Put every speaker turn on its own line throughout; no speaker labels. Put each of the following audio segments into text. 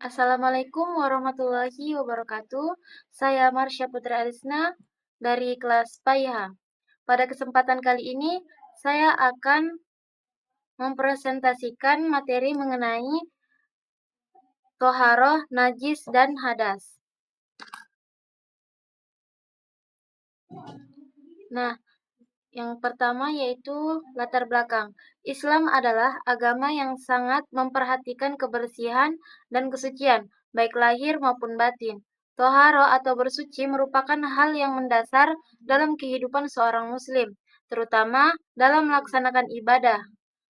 Assalamualaikum warahmatullahi wabarakatuh. Saya Marsha Putri Arisna dari kelas PAIH. Pada kesempatan kali ini, saya akan mempresentasikan materi mengenai toharoh, najis, dan hadas. Nah, yang pertama yaitu latar belakang. Islam adalah agama yang sangat memperhatikan kebersihan dan kesucian, baik lahir maupun batin. Toharo atau bersuci merupakan hal yang mendasar dalam kehidupan seorang muslim, terutama dalam melaksanakan ibadah.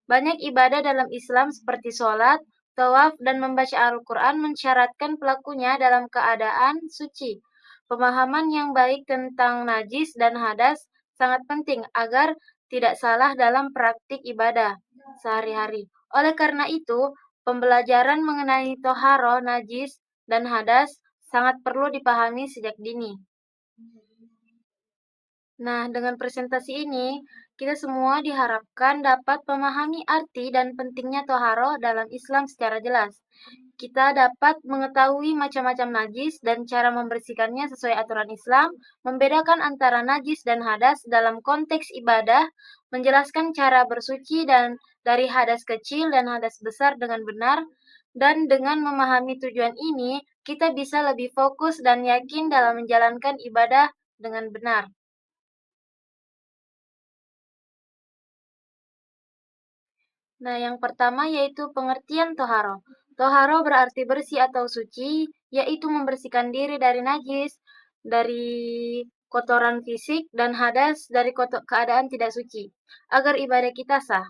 Banyak ibadah dalam Islam seperti sholat, tawaf, dan membaca Al-Quran mensyaratkan pelakunya dalam keadaan suci. Pemahaman yang baik tentang najis dan hadas sangat penting agar tidak salah dalam praktik ibadah sehari-hari. Oleh karena itu, pembelajaran mengenai toharo, najis, dan hadas sangat perlu dipahami sejak dini. Nah, dengan presentasi ini, kita semua diharapkan dapat memahami arti dan pentingnya toharo dalam Islam secara jelas. Kita dapat mengetahui macam-macam najis dan cara membersihkannya sesuai aturan Islam, membedakan antara najis dan hadas dalam konteks ibadah, menjelaskan cara bersuci dan dari hadas kecil dan hadas besar dengan benar, dan dengan memahami tujuan ini, kita bisa lebih fokus dan yakin dalam menjalankan ibadah dengan benar. Nah, yang pertama yaitu pengertian toharo. Toharo berarti bersih atau suci, yaitu membersihkan diri dari najis, dari kotoran fisik, dan hadas dari keadaan tidak suci, agar ibadah kita sah.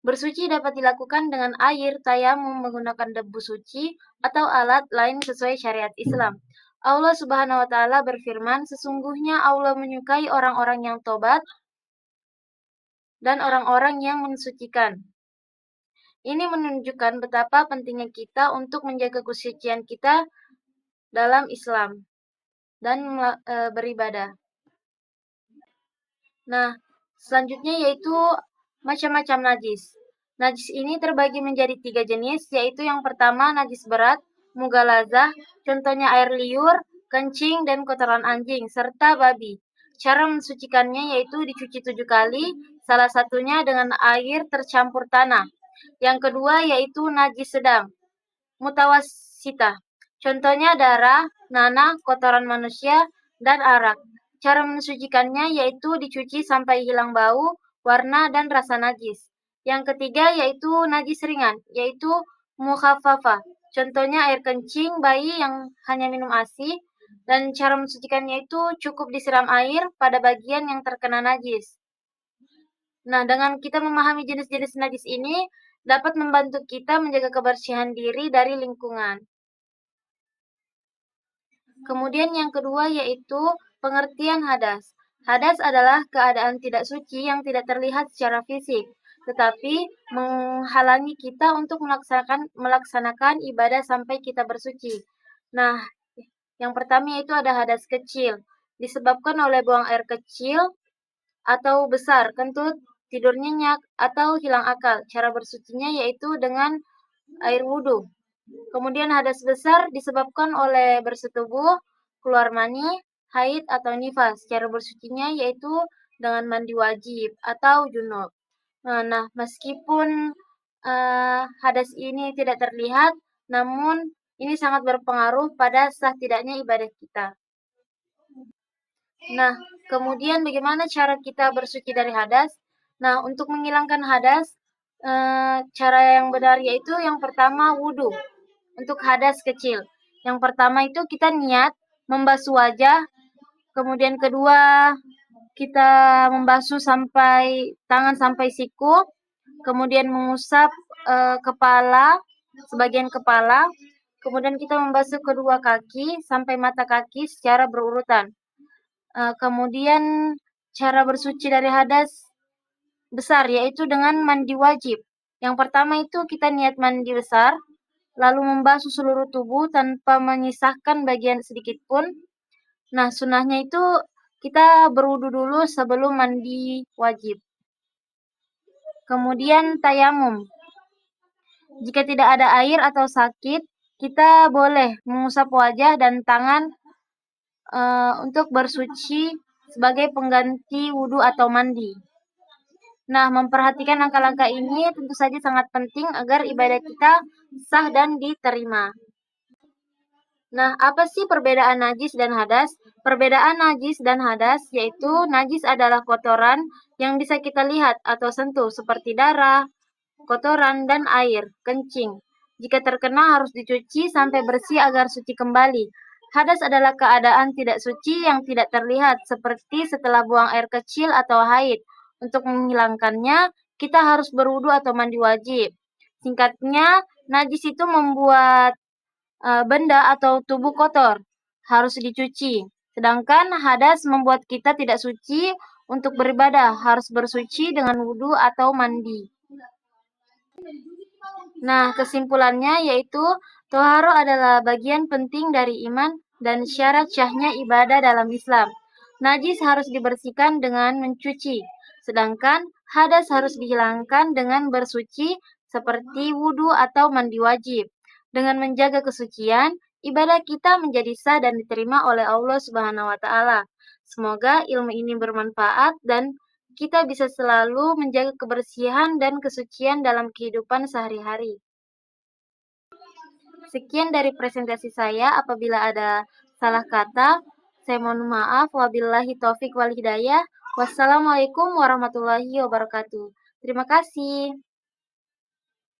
Bersuci dapat dilakukan dengan air, tayamum, menggunakan debu suci, atau alat lain sesuai syariat Islam. Allah Subhanahu wa Ta'ala berfirman, "Sesungguhnya Allah menyukai orang-orang yang tobat dan orang-orang yang mensucikan." Ini menunjukkan betapa pentingnya kita untuk menjaga kesucian kita dalam Islam dan beribadah. Nah, selanjutnya yaitu macam-macam najis. Najis ini terbagi menjadi 3 jenis, yaitu yang pertama najis berat, mughalazah, contohnya air liur, kencing, dan kotoran anjing, serta babi. Cara mensucikannya yaitu dicuci 7 kali, salah satunya dengan air tercampur tanah. Yang kedua yaitu najis sedang, mutawasita. Contohnya darah, nanah, kotoran manusia, dan arak. Cara mensucikannya yaitu dicuci sampai hilang bau, warna, dan rasa najis. Yang ketiga yaitu najis ringan, yaitu mukhaffafa. Contohnya air kencing bayi yang hanya minum ASI, dan cara mensucikannya itu cukup disiram air pada bagian yang terkena najis. Nah, dengan kita memahami jenis-jenis najis ini, dapat membantu kita menjaga kebersihan diri dari lingkungan. Kemudian yang kedua yaitu pengertian hadas. Hadas adalah keadaan tidak suci yang tidak terlihat secara fisik, tetapi menghalangi kita untuk melaksanakan ibadah sampai kita bersuci. Nah, yang pertama yaitu ada hadas kecil, disebabkan oleh buang air kecil atau besar, kentut, tidur nyenyak, atau hilang akal. Cara bersucinya yaitu dengan air wudhu. Kemudian hadas besar disebabkan oleh bersetubuh, keluar mani, haid, atau nifas. Cara bersucinya yaitu dengan mandi wajib atau junub. Nah, meskipun hadas ini tidak terlihat, namun ini sangat berpengaruh pada sah tidaknya ibadah kita. Nah, kemudian bagaimana cara kita bersuci dari hadas? Nah, untuk menghilangkan hadas, cara yang benar yaitu yang pertama wudhu. Untuk hadas kecil. Yang pertama itu kita niat membasuh wajah, kemudian kedua kita membasuh sampai tangan sampai siku, kemudian mengusap kepala, sebagian kepala, kemudian kita membasuh kedua kaki sampai mata kaki secara berurutan. Kemudian cara bersuci dari hadas besar yaitu dengan mandi wajib. Yang pertama itu kita niat mandi besar, lalu membasuh seluruh tubuh tanpa menyisahkan bagian sedikit pun. Nah, sunnahnya itu kita berwudu dulu sebelum mandi wajib. Kemudian tayamum. Jika tidak ada air atau sakit, Kita boleh mengusap wajah dan tangan untuk bersuci sebagai pengganti wudhu atau mandi. Nah, memperhatikan langkah-langkah ini tentu saja sangat penting agar ibadah kita sah dan diterima. Nah, apa sih perbedaan najis dan hadas? Perbedaan najis dan hadas yaitu najis adalah kotoran yang bisa kita lihat atau sentuh seperti darah, kotoran, dan air, kencing. Jika terkena harus dicuci sampai bersih agar suci kembali. Hadas adalah keadaan tidak suci yang tidak terlihat seperti setelah buang air kecil atau haid. Untuk menghilangkannya, kita harus berwudu atau mandi wajib. Singkatnya, najis itu membuat benda atau tubuh kotor, harus dicuci. Sedangkan hadas membuat kita tidak suci untuk beribadah, harus bersuci dengan wudhu atau mandi. Nah, kesimpulannya yaitu toharo adalah bagian penting dari iman dan syarat syahnya ibadah dalam Islam. Najis harus dibersihkan dengan mencuci, sedangkan hadas harus dihilangkan dengan bersuci seperti wudhu atau mandi wajib. Dengan menjaga kesucian, ibadah kita menjadi sah dan diterima oleh Allah Subhanahu wa taala. Semoga ilmu ini bermanfaat dan kita bisa selalu menjaga kebersihan dan kesucian dalam kehidupan sehari-hari. Sekian dari presentasi saya. Apabila ada salah kata, saya mohon maaf. Wabillahi taufik wal hidayah. Wassalamualaikum warahmatullahi wabarakatuh. Terima kasih.